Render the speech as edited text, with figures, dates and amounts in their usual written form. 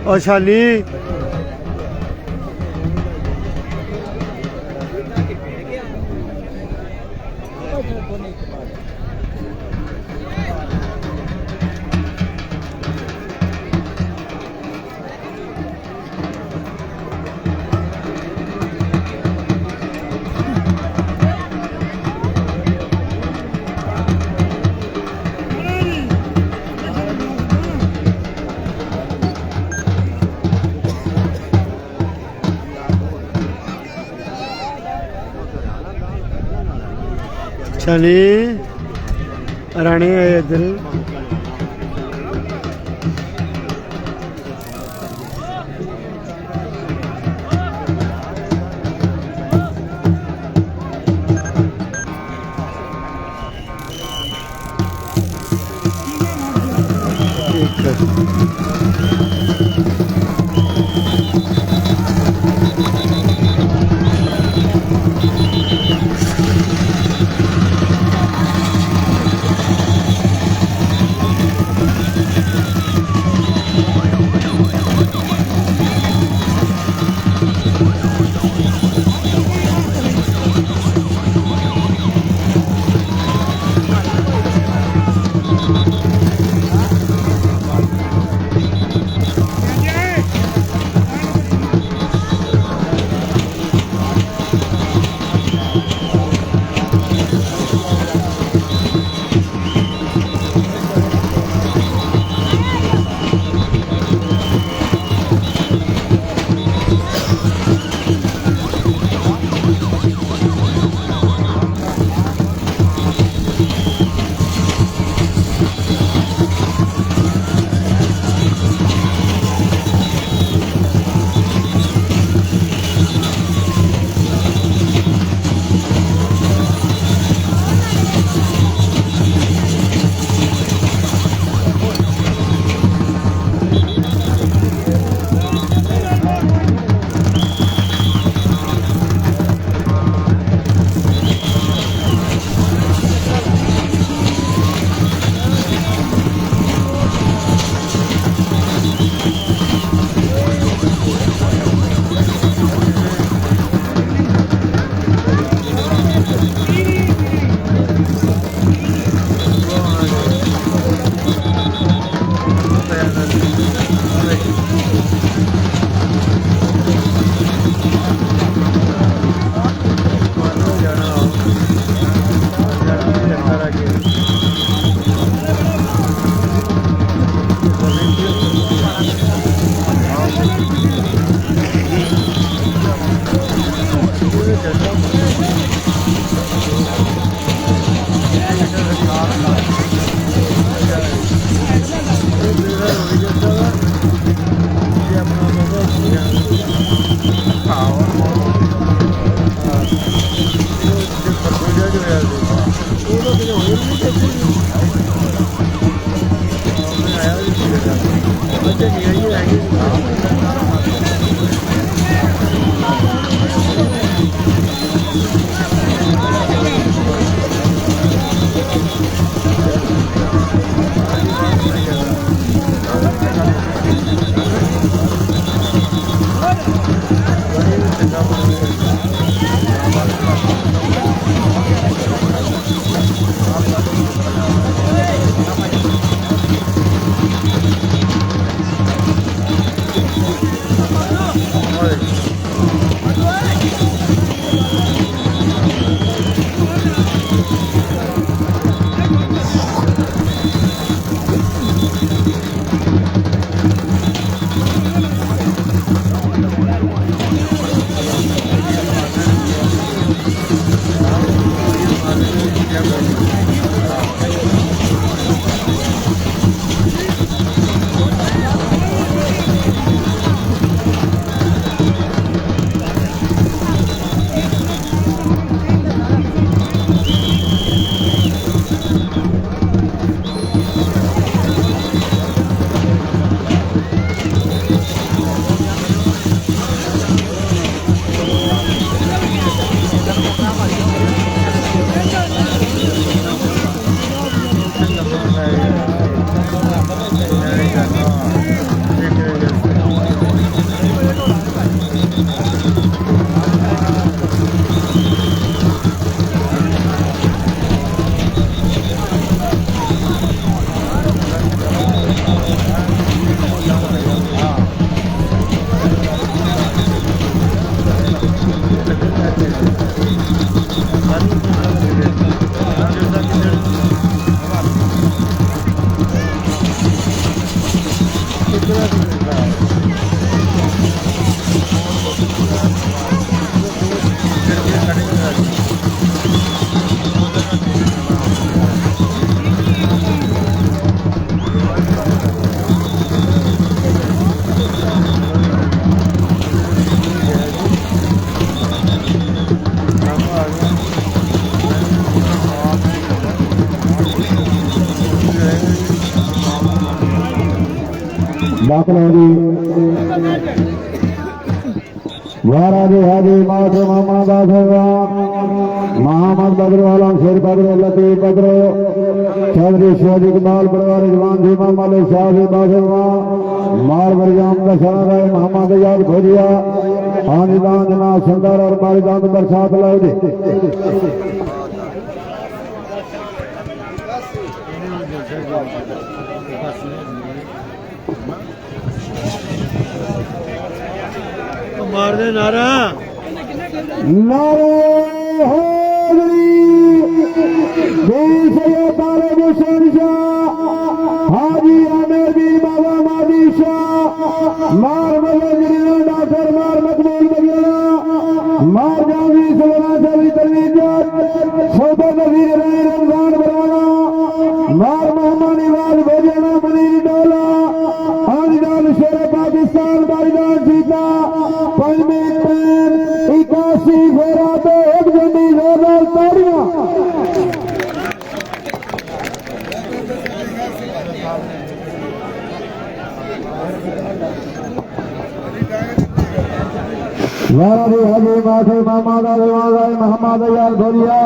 ਉਹ ਸ਼ਾਨੀ शानी रानी है इधर दाखिल होगी महाराजी हाजी माशे मोहम्मद आसवा मोहम्मद बदरवाला शेर बदरो लतीफ बदरो चौधरी शहद इकबाल परिवार जवान जी मोहम्मद शाही बासवा मार मरियाम का शरण मोहम्मद याद भोजिया आनिदान जना सुंदर और मारिदान बरसात लो जी मार दे नारा हाजी आमिर बीर बाबा मादी शाह मार मजरा डॉक्टर मार मकबूल वगैरह मार जावी सवरा सभी तलवीजात छोटा नजीर राय रमजान बराना मार मोहम्मद निवाज भेजना मनीर डोला आनिदान शेर पाकिस्तान बारिदान जीता 5 मिनट 81 फेरा तो एक जनी जोरदार तालियां महाराज हाजी माथे मोहम्मद मोहम्मद यार भोलिया